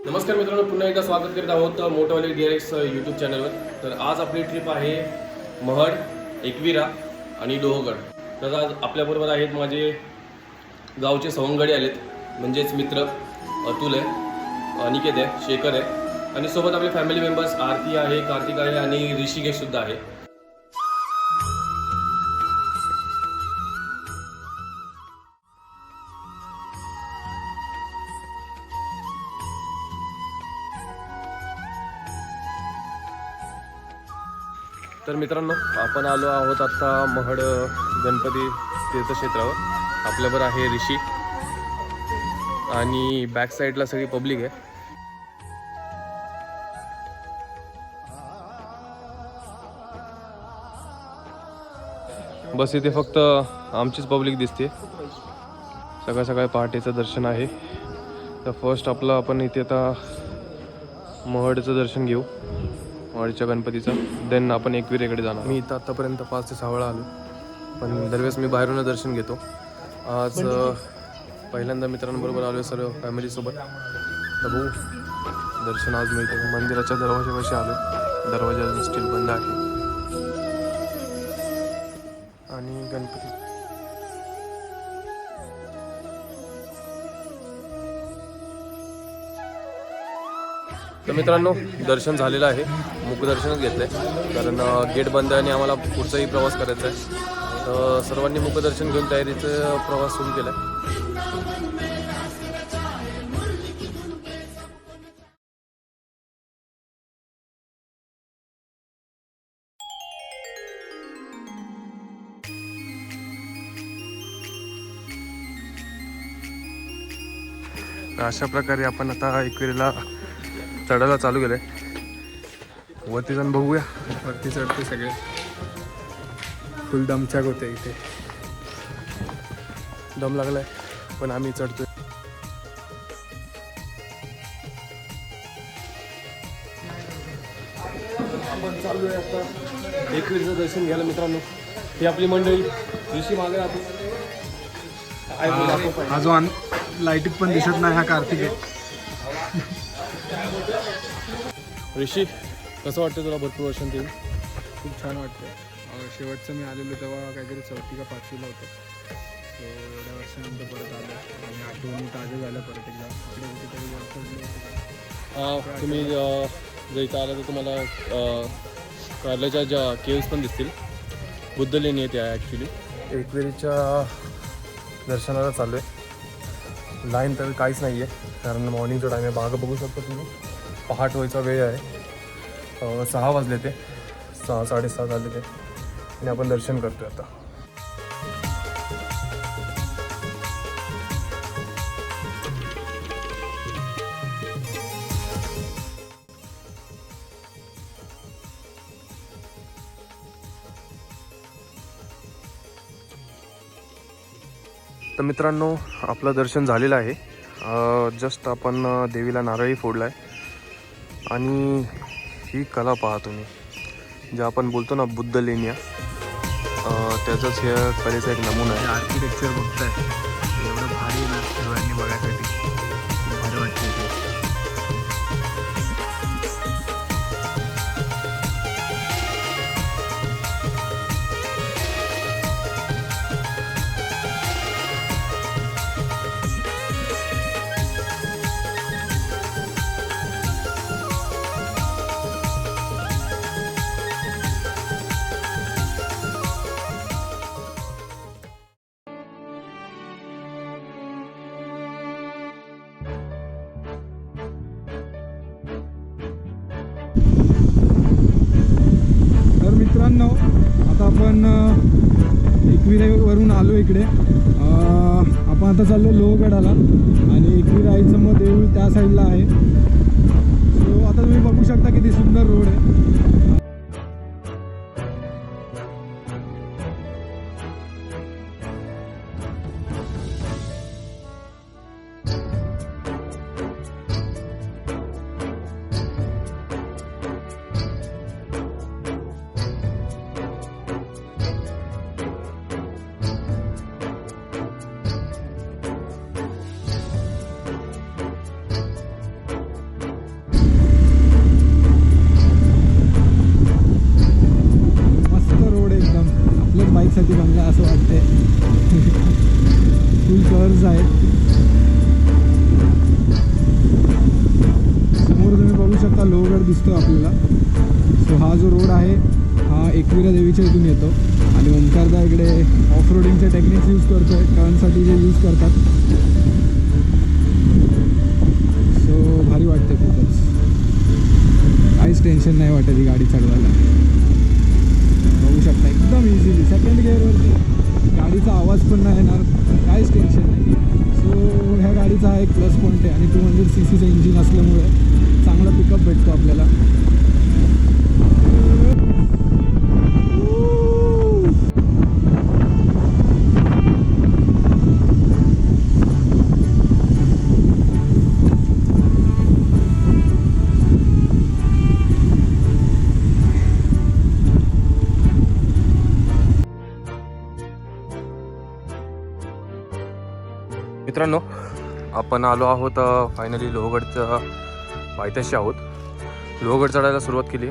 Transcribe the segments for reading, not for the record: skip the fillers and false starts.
नमस्कार मित्रांनो, पुन्हा एकदा स्वागत करत आहोत मोटोवाले DRX यूट्यूब चॅनलवर. तर आज आपली ट्रिप आहे महड, एकविरा आणि लोहगड. तर आज आपल्याबरोबर आहेत माझे गावचे सवंगडी आलेत, म्हणजेच मित्र अतुल आहे, अनिकेत आहे, शेखर आहे आणि सोबत आपले फॅमिली मेंबर्स आरती आहे, कार्तिक आहे आणि ऋषिकेश सुद्धा आहे. तर मित्रांनो, आपण आलो आहोत आत्ता महड गणपती तीर्थक्षेत्रावर. आपल्यावर आहे ऋषी आणि बॅक साईडला सगळी पब्लिक आहे. बस इथे फक्त आमचीच पब्लिक दिसते. सकाळ सकाळी पहाटेचं दर्शन आहे. तर फर्स्ट आपलं आपण इथे आता महडचं दर्शन घेऊ, महडच्या गणपतीचं. देन आपण एकविरेकडे जाणार. मी इथं आत्तापर्यंत 5 ते 6 वेळा आलो, पण दरवेळेस मी बाहेरूनच दर्शन घेतो. आज पहिल्यांदा मित्रांबरोबर आलो, सर्व फॅमिलीसोबत. तर बघू, दर्शन आज मिळतं. मंदिराच्या दरवाजापाशी आलो, दरवाजा स्टील बंद आहे आणि गणपती. तर मित्रांनो, दर्शन झालेलं आहे. मुखदर्शनच घेतलं आहे, कारण गेट बंद आहे आणि आम्हाला पुढचाही प्रवास करायचा आहे. तर सर्वांनी मुखदर्शन घेऊन तयारीचा प्रवास सुरू केला आहे. अशा प्रकारे आपण आता एकविरेला चढायला चालू केलंय. वरती जाऊन बघूया. वरती चढते सगळे, फुल दमछाक होते इथे. दम लागलाय पण आम्ही चढतोय. आपण चालू आहे आता एकविरेचं दर्शन घ्यायला. मित्रांनो, ही आपली मंडळी. ऋषी मागे राहतो. हा जो लाईटीत पण दिसत नाही, हा कार्तिक आहे. ऋषी, कसं वाटतं तुला भरपूर वर्षांत येऊन? खूप छान वाटतं. शेवटचं मी आलेलो तेव्हा काहीतरी 4थी का 5वीला होतं. सो एवढ्या वर्षानंतर परत आलो आणि आठवणी ताज्या झाल्या परत एकदा. तुम्ही जर इथं आला तर तुम्हाला कारल्याच्या ज्या केव्स पण दिसतील. बुद्ध लेणी आहे त्या ॲक्च्युली. एकविरेच्या दर्शनाला चालू आहे. लाईन तर काहीच नाही आहे, कारण मॉर्निंगचा टाईम आहे. बागा बघू शकता तुम्ही. पहाट व्हायचा वेळ आहे. 6 वाजले ते, 6 साडेसहा झाले ते आणि आपण दर्शन करतोय आता. तर मित्रांनो, आपलं दर्शन झालेलं आहे. जस्ट आपण देवीला नारळी फोडला आहे आणि ही कला पहा तुम्ही, जे आपण बोलतो ना बुद्ध लेण्या, त्याचाच ह्या कलेचा एक नमुना आहे. आर्किटेक्चर बघताय, एवढं भारी ना डोळ्यांनी बघायसाठी. भारी वाटतं. तर मित्रांनो, आता आपण एकविरेवरून आलो इकडे. आपण आता चाललो लोहगडाला आणि एकविरा आईचं मग देऊळ त्या साईडला आहे. सो आता तुम्ही बघू शकता किती सुंदर रोड आहे. राहण्यासाठी बनला असं वाटतंय. फुल कर्व्स आहेत. समोर तुम्ही बघू शकता लोहगड दिसतो आपल्याला. सो हा जो रोड आहे हा एकविरा देवीच्या इथून येतो आणि ओंकारदा इकडे ऑफ रोडिंगचे टेक्निक्स यूज करतोय, टर्नसाठी जे यूज करतात. सो भारी वाटते खूपच. काहीच टेन्शन नाही वाटत ही गाडी चालवायला. बघू शकता एकदम इझिली सेकंड गिअरवरती गाडीचा आवाज पण नाही येणार, काहीच टेन्शन नाही. सो ह्या गाडीचा हा एक प्लस पॉईंट आहे आणि 200 cc इंजिन असल्यामुळे चांगला पिकअप भेटतो आपल्याला. मित्रांनो, आपण आलो आहोत फायनली लोहगडच्या पायथ्याशी आहोत. लोहगड चढायला सुरुवात केली.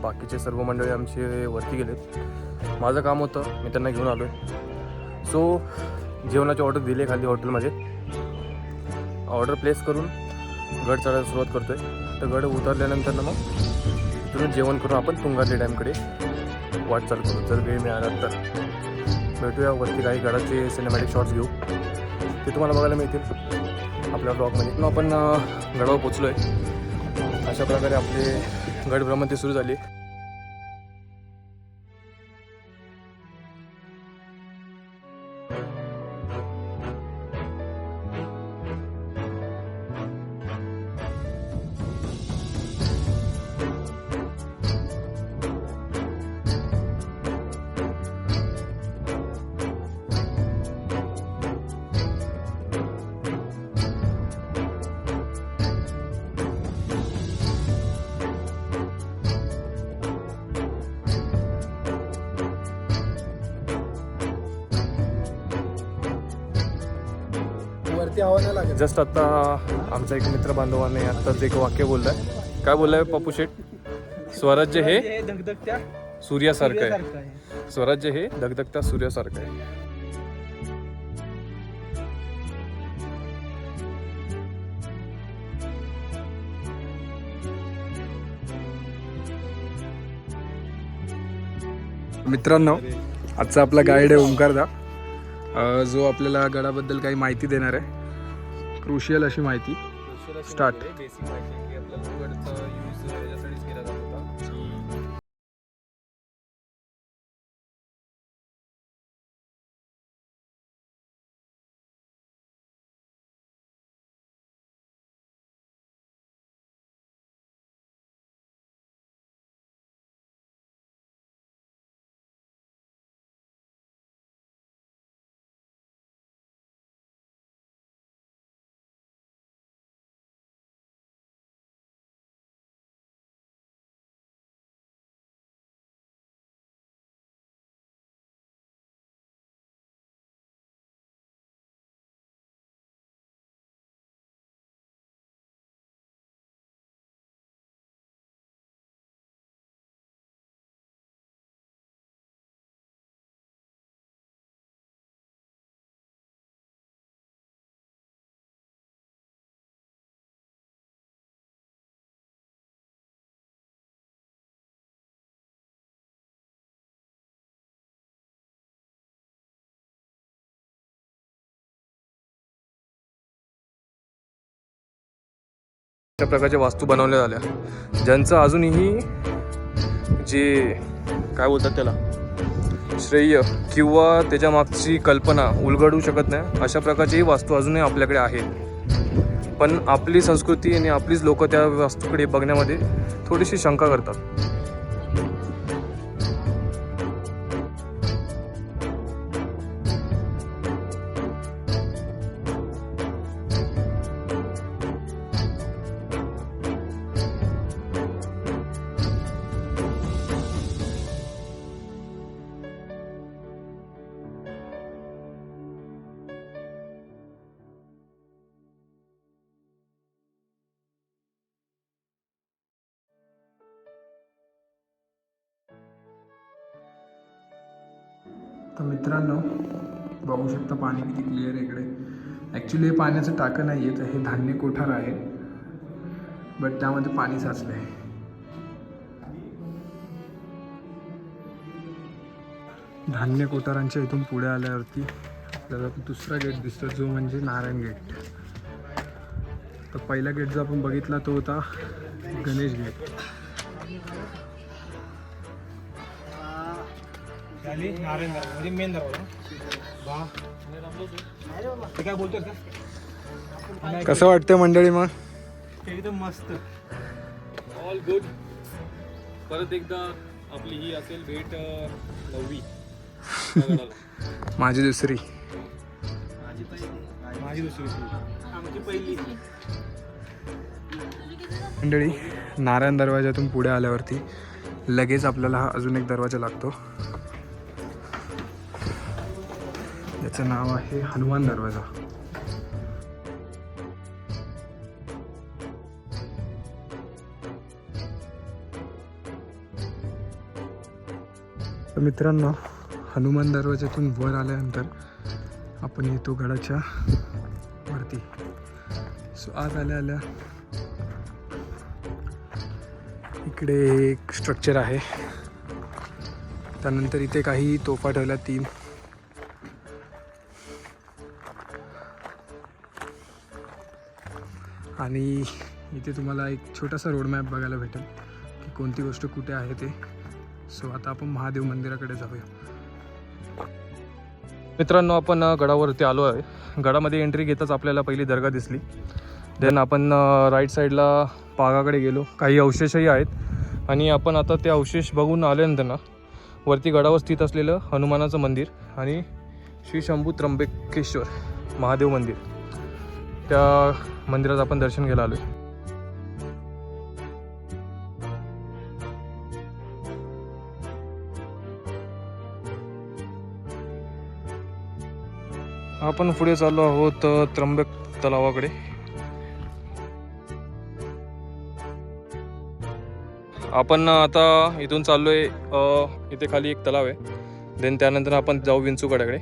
बाकीचे सर्व मंडळी आमचे वरती गेलेत. माझं काम होतं, मी त्यांना घेऊन आलो आहे. सो जेवणाची ऑर्डर दिली खाली हॉटेलमध्ये. ऑर्डर प्लेस करून गड चढायला सुरुवात करतो आहे. तर गड उतरल्यानंतर ना मग तिथून जेवण करून आपण तुंगारली डॅमकडे वाट चालू करू. जर वेळ मिळाला तर भेटूया वरती. काही गडाचे सिनेमॅटिक शॉट्स घेऊ, ते तुम्हाला बघायला मिळतील आपल्या ब्लॉगमध्ये. आपण गडावर पोचलो आहे. अशा प्रकारे आपले गड भ्रमंती सुरू झाली. वरती हवा नाही लागत. जस्ट आता आमचा एक मित्र बांधवाने आत्ताच एक वाक्य बोललाय. काय बोललाय पप्पू शेठ? स्वराज्य हे धगधगत्या सूर्यासारखं आहे. स्वराज्य हे धगधगत्या सूर्यासारखं आहे. मित्रांनो, आजचा आपला गाईड आहे ओंकारदा, जो आपल्याला गडाबद्दल काही माहिती देणार आहे. क्रुशियल अशी माहिती. स्टार्ट. बेसिक माहिती की आपल्याला गडचा यूज याच्यासाठीच केला जात होता. अशा प्रकारच्या वास्तू बनवल्या झाल्या, ज्यांचं अजूनही जे काय बोलतात त्याला श्रेय किंवा त्याच्या मागची कल्पना उलगडू शकत नाही. अशा प्रकारची वास्तू अजूनही आपल्याकडे आहेत. पण आपली संस्कृती आणि आपलीच लोक त्या वास्तूकडे बघण्यामध्ये थोडीशी शंका करतात. तर मित्रांनो बघू शकता पाणी किती क्लिअर आहे इकडे. ॲक्च्युली हे पाण्याचं टाकं नाही आहे, तर हे धान्य कोठार आहे, बट त्यामध्ये पाणी साचलं आहे. धान्य कोठारांच्या इथून पुढे आल्यावरती आपल्याला दुसरा गेट दिसतो, जो म्हणजे नारायण गेट. तर पहिला गेट जो आपण बघितला तो होता गणेश गेट. नारायण म्हणजे मेन दरवाजा. काय बोलतोय का? कसं वाटतंय मंडळी मग? एकदम मस्त, ऑल गुड. परत एकदा आपली ही असेल भेट 9वी. माझी दुसरी. आमची पहिली. मंडळी नारायण दरवाजातून पुढे आल्यावरती लगेच आपल्याला हा अजून एक दरवाजा लागतो. याचं नाव आहे हनुमान दरवाजा. तर मित्रांनो हनुमान दरवाजातून वर आल्यानंतर आपण येतो गडाच्या वरती. सो आज आल्या इकडे एक स्ट्रक्चर आहे. त्यानंतर इथे काही तोफा ठेवल्या 3. आणि इथे तुम्हाला एक छोटासा रोड मॅप बघायला भेटेल की कोणती गोष्ट कुठे आहे ते. सो आता आपण महादेव मंदिराकडे जाऊया. मित्रांनो आपण गडावरती आलो आहे. गडामध्ये एंट्री घेताच आपल्याला पहिली दर्गा दिसली. देन आपण राईट साईडला पागाकडे गेलो. काही अवशेषही आहेत आणि आपण आता ते अवशेष बघून आल्यानंतर ना वरती गडावर स्थित असलेलं हनुमानाचं मंदिर आणि श्री शंभू त्र्यंबकेश्वर महादेव मंदिर, त्या मंदिरात आपण दर्शन घ्यायला आलो. आपण पुढे चाललो आहोत त्र्यंबक तलावाकडे. आपण आता इथून चाललोय, इथे खाली एक तलाव आहे. देन त्यानंतर आपण जाऊ विंचूगडाकडे.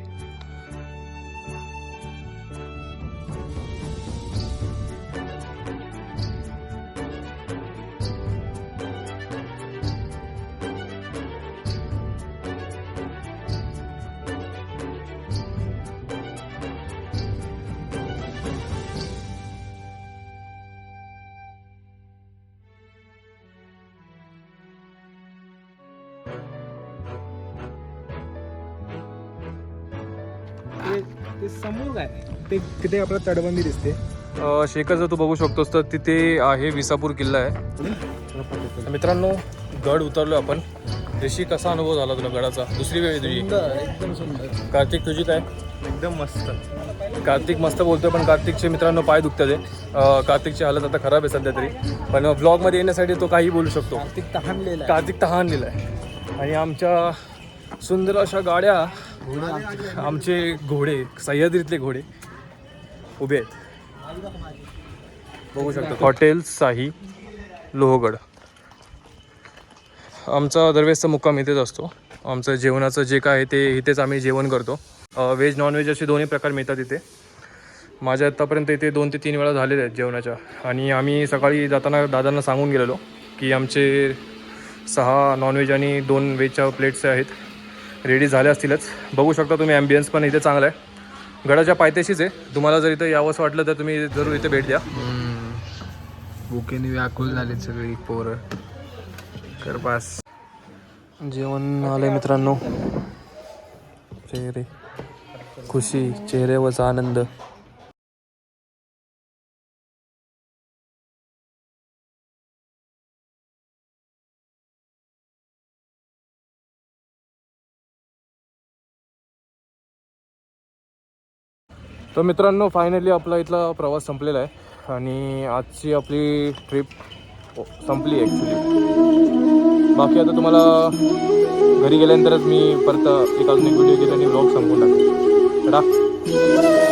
ते समोर आहे ते तिथे आपल्याला तटबंदी दिसते. शेखर जर तू बघू शकतोस तर तिथे आहे विसापूर किल्ला आहे. मित्रांनो गड उतरलो आपण. ऋषी, कसा अनुभव झाला तुला गडाचा? दुसरी वेळ तुझी? एकदम सुंदर. कार्तिक तुझी काय? एकदम मस्त. कार्तिक मस्त बोलतोय पण कार्तिकचे मित्रांनो पाय दुखतात आहे. कार्तिकची हालत आता खराब आहे सध्या तरी, पण व्लॉगमध्ये येण्यासाठी तो काही बोलू शकतो. कार्तिक तहानलेला आहे. आणि आमच्या सुंदर अशा गाड्या, आमचे घोडे, सह्याद्रीतले घोडे उभे आहेत. बघू शकता. हॉटेल साई लोहगड. आमचा दरवेळेसचा मुक्काम इथेच असतो. आमचं जेवणाचं जे काय आहे ते इथेच आम्ही जेवण करतो. व्हेज नॉनव्हेज असे दोन्ही प्रकार मिळतात इथे. माझ्या आत्तापर्यंत इथे 2 ते 3 वेळा झालेले आहेत जेवणाच्या. आणि आम्ही सकाळी जाताना दादांना सांगून गेलेलो की आमचे 6 नॉनव्हेज आणि 2 व्हेजच्या प्लेट्स आहेत, रेडी झाल्या असतीलच. बघू शकता तुम्ही, ॲम्बियन्स पण इथे चांगला आहे. गडाच्या पायथ्याशीच आहे. तुम्हाला जर इथं यावंसं वाटलं तर तुम्ही जरूर इथे भेट द्या. भुकेने व्याकुळ झाले सगळी पोरं. कर पास. जेवण आलंय मित्रांनो. चेहरे खुशी, चेहऱ्यावरचा आनंद. तर मित्रांनो फायनली आपला इथला प्रवास संपलेला आहे आणि आजची आपली ट्रिप संपली ॲक्च्युली. बाकी आता तुम्हाला घरी गेल्यानंतरच मी परत एक अजून एक व्हिडिओ केला आणि व्लॉग संपवून टाकेल.